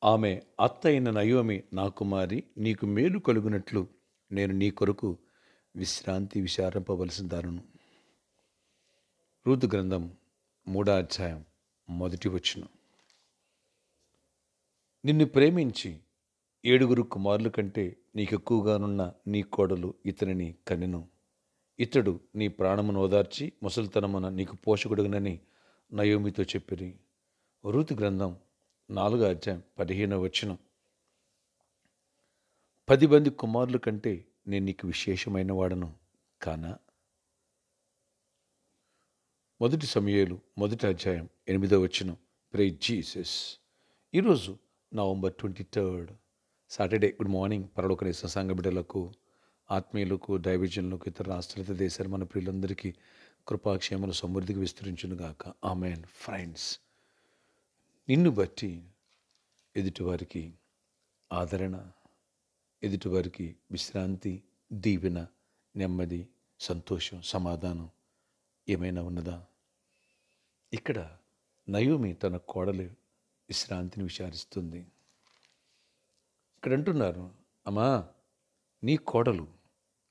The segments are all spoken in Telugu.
ఆమె అత్త అయిన నయోమి నా కుమారి నీకు మేలు కలుగునట్లు నేను నీ కొరకు విశ్రాంతి విచారింపవలసిన దారును. రూతు గ్రంథం 3వ అధ్యాయం 1వ వచనం. నిన్ను ప్రేమించి 7 కుమారుల కంటే నీకెక్కువగానున్న నీ కోడలు ఇతనిని కనెను. ఇతడు నీ ప్రాణమును ఓదార్చి ముసలితనమున నీకు పోషకుడుగనని నయోమితో చెప్పిరి. రూతు గ్రంథం 4వ అధ్యాయం 15వ వచనం. 10 మంది కుమారుల కంటే నేను నీకు విశేషమైన వాడను కానా. 1 సమూయేలు 1వ అధ్యాయం 8వ వచనం. Praise Jesus. ఈరోజు నవంబర్ 23 సాటర్డే. Good morning. పరలోకనేసిన సంఘ బిడ్డలకు, ఆత్మీయులకు, దైవజనులకు, ఇతర రాష్ట్రాల దేశాలు మన ప్రియులందరికీ కృపాక్షేమలు సమృద్ధికి విస్తరించునుగాక. ఆమెన్. ఫ్రెండ్స్, నిన్ను బట్టి ఎదుటివారికి ఆదరణ, ఎదుటివారికి విశ్రాంతి, దీవెన, నెమ్మది, సంతోషం, సమాధానం ఏమైనా ఉన్నదా? ఇక్కడ నయోమి తన కోడలు విశ్రాంతిని విచారిస్తుంది. ఇక్కడ అంటున్నారు, అమ్మా నీ కోడలు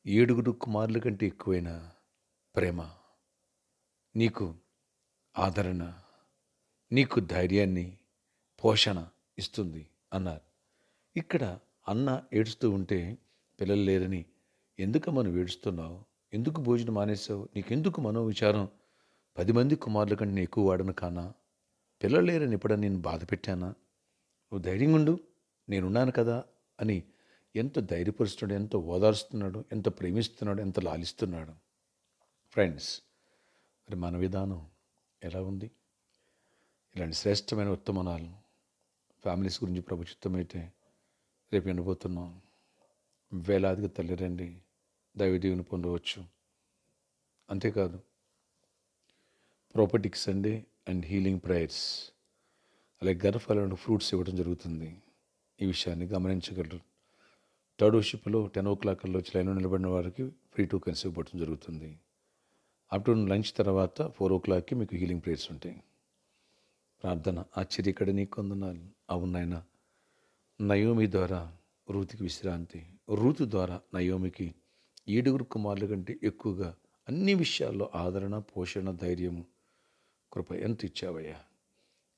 7 కుమారుల కంటే ఎక్కువైన ప్రేమ, నీకు ఆదరణ, నీకు ధైర్యాన్ని, పోషణ ఇస్తుంది అన్నారు. ఇక్కడ అన్న ఏడుస్తూ ఉంటే పిల్లలు లేరని, ఎందుకమ్మా నువ్వు ఏడుస్తున్నావు, ఎందుకు భోజనం మానేసావు, నీకెందుకు మనోవిచారం, 10 మంది కుమారుల కంటే నేను ఎక్కువ వాడను కానా, పిల్లలు లేరని ఎప్పుడన్నా నేను బాధ పెట్టానా, నువ్వు ధైర్యంగా ఉండు, నేనున్నాను కదా అని ఎంత ధైర్యపరుస్తున్నాడు, ఎంత ఓదార్స్తున్నాడు, ఎంత ప్రేమిస్తున్నాడు, ఎంత లాలిస్తున్నాడు. ఫ్రెండ్స్, మరి మన విధానం ఎలా ఉంది? ఇలాంటి శ్రేష్టమైన ఉత్తమనాలు ఫ్యామిలీస్ గురించి ప్రభు చిత్తమైతే రేపు వినబోతున్నాం. వేలాదిగా తల్లిరండి దైవ దీవెన పొందవచ్చు. అంతేకాదు, ప్రాపర్టీకి సండే అండ్ హీలింగ్ ప్రేయర్స్, అలాగే గర్భఫలాలను ఫ్రూట్స్ ఇవ్వడం జరుగుతుంది. ఈ విషయాన్ని గమనించగలరు. 3rd worshipలో 10 o'clock వచ్చి లైన్లో నిలబడిన వారికి ఫ్రీ టోకెన్స్ ఇవ్వడం జరుగుతుంది. ఆఫ్టర్నూన్ లంచ్ తర్వాత 4 o'clockకి మీకు హీలింగ్ ప్రేయర్స్ ఉంటాయి. ప్రార్థన. ఆశ్చర్య ఇక్కడ నీకు వందనాలు. అవును నాయనా, నయోమి ద్వారా రూతుకి విశ్రాంతి, రూతు ద్వారా నయోమికి 7 కుమారుల కంటే ఎక్కువగా అన్ని విషయాల్లో ఆదరణ, పోషణ, ధైర్యము, కృప ఎంత ఇచ్చావయ్యా.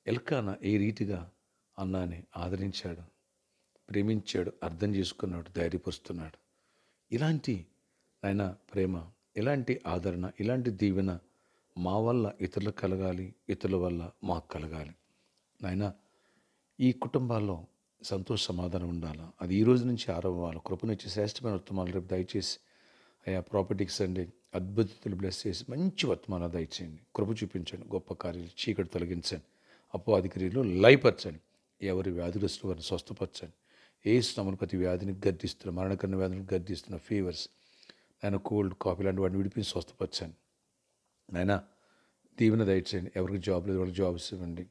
ఎల్కానా ఏ రీతిగా అన్నాని ఆదరించాడు, ప్రేమించాడు, అర్థం చేసుకున్నాడు, ధైర్యపరుస్తున్నాడు. ఇలాంటి నాయన ప్రేమ, ఇలాంటి ఆదరణ, ఇలాంటి దీవెన మా వల్ల ఇతరులకు కలగాలి, ఇతరుల వల్ల మాకు కలగాలి. నాయన ఈ కుటుంబాల్లో సంతోష సమాధానం ఉండాలా. అది ఈ రోజు నుంచి ఆరంభాలు. కృపనిచ్చి శ్రేష్టమైన వర్తమానాలు రేపు దయచేసి అయ్యా ప్రాపర్టీకి సండే అద్భుతలు బ్లెస్ చేసి మంచి వర్తమానాలు దయచేయండి. కృప చూపించండి, గొప్ప కార్యాలు, చీకటి తొలగించండి, అపవాదిక్రియలు లయపరచండి, ఎవరి వ్యాధిగ్రస్తులు వారిని స్వస్థపరచండి. ఏసునామమున ప్రతి వ్యాధిని గద్దిస్తున్న, మరణకరణ వ్యాధులను గద్దిస్తున్న ఫీవర్స్, ఆయన కోల్డ్, కాఫీ లాంటి వాటిని విడిపించి స్వస్థపరచండి. నాయనా దీవెన దయచేయండి. ఎవరికి జాబ్ లేదు వాళ్ళకి జాబ్స్ ఇవ్వండి,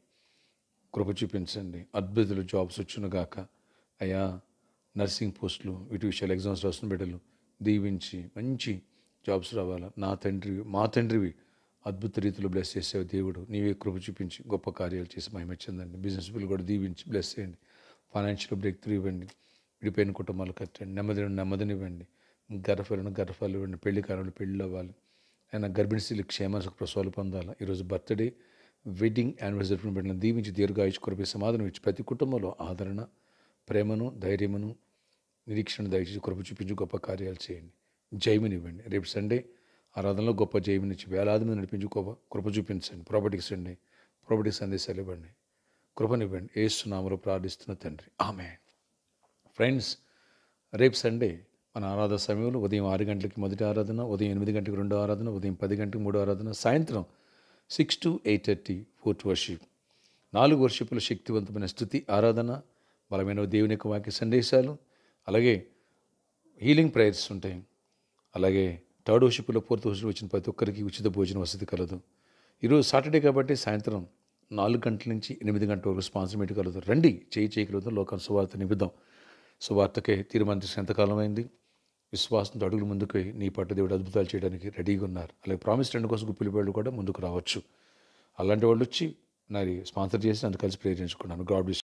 కృప చూపించండి. అద్భుతాలు జాబ్స్ వచ్చునుగాక. అయ్యా నర్సింగ్ పోస్టులు, వీటి విషయాలు ఎగ్జామ్స్ రాస్తున్న బిడ్డలు దీవించి మంచి జాబ్స్ రావాలా. నా తండ్రివి, మా తండ్రివి అద్భుత రీతిలో బ్లెస్ చేసేవి దేవుడు, నీవే కృప చూపించి గొప్ప కార్యాలు చేసి మహిమ చెందండి. బిజినెస్ బిల్లు కూడా దీవించి బ్లెస్ చేయండి. ఫైనాన్షియల్ బ్రేక్ త్రూ ఇవ్వండి. విడిపోయిన కుటుంబాలు కట్టండి. నెమ్మదినివ్వండి. గర్భఫలాలు ఇవ్వండి. పెళ్లి కాలంలో పెళ్ళి అవ్వాలి. ఆయన గర్భిణీ స్త్రీలు క్షేమ ప్రసవాలు పొందాలి. ఈరోజు బర్త్డే, వెడ్డింగ్ యానివర్సరీ బిడ్డలను దీవించి దీర్ఘాయుష్ కృప సమాధానం ఇచ్చి ప్రతి కుటుంబంలో ఆదరణ, ప్రేమను, ధైర్యమును, నిరీక్షణ దయచేసి కృప చూపించి గొప్ప కార్యాలు చేయండి. జయమునివ్వండి. రేపు సండే ఆరాధనలో గొప్ప జయమునిచ్చి వేలాది మంది నడిపించి గొప్ప కృప చూపించండి. ప్రాపర్టీకి సండే ప్రాపర్టీ సందేశాలు ఇవ్వండి, కృపనివ్వండి. యేసు నామములో ప్రార్థిస్తున్న తండ్రి, ఆమేన్. ఫ్రెండ్స్, రేపు సండే మన ఆరాధన సమయంలో ఉదయం 6 గంటలకి మొదటి ఆరాధన, ఉదయం 8 గంటలకు 2వ ఆరాధన, ఉదయం 10 గంటలకు 3వ ఆరాధన, సాయంత్రం 6 to 8:30 4th వర్షిప్. 4 వర్షిప్లు శక్తివంతమైన స్తుతి ఆరాధన, బలమైన దేవుని యొక్క వాక్య సందేశాలు, అలాగే హీలింగ్ ప్రేయర్స్ ఉంటాయి. అలాగే 3rd వర్షిప్లో 4th వర్షిప్ వచ్చిన ప్రతి ఒక్కరికి ఉచిత భోజన వసతి కలదు. ఈరోజు సాటర్డే కాబట్టి సాయంత్రం 4 గంటల నుంచి 8 గంటల వరకు స్పాన్సర్ మీట్ కలదు. రండి, చేయగలుగుతాం. లోకాన్ని సువార్త నింపుదాం. సువార్తకే తీర్మానించిన ఎంతకాలం అయింది. విశ్వాసంతో అడుగులు ముందుకు నీ పట్టు దేవుడు అద్భుతాలు చేయడానికి రెడీగా ఉన్నారు. అలాగే ప్రామిస్ రెండు కోసం పిలిపేళ్ళు కూడా ముందుకు రావచ్చు. అలాంటి వాళ్ళు వచ్చి నాది స్పాన్సర్ చేసి నన్ను కలిసి ప్రేరేపించుకున్నాను. God bless.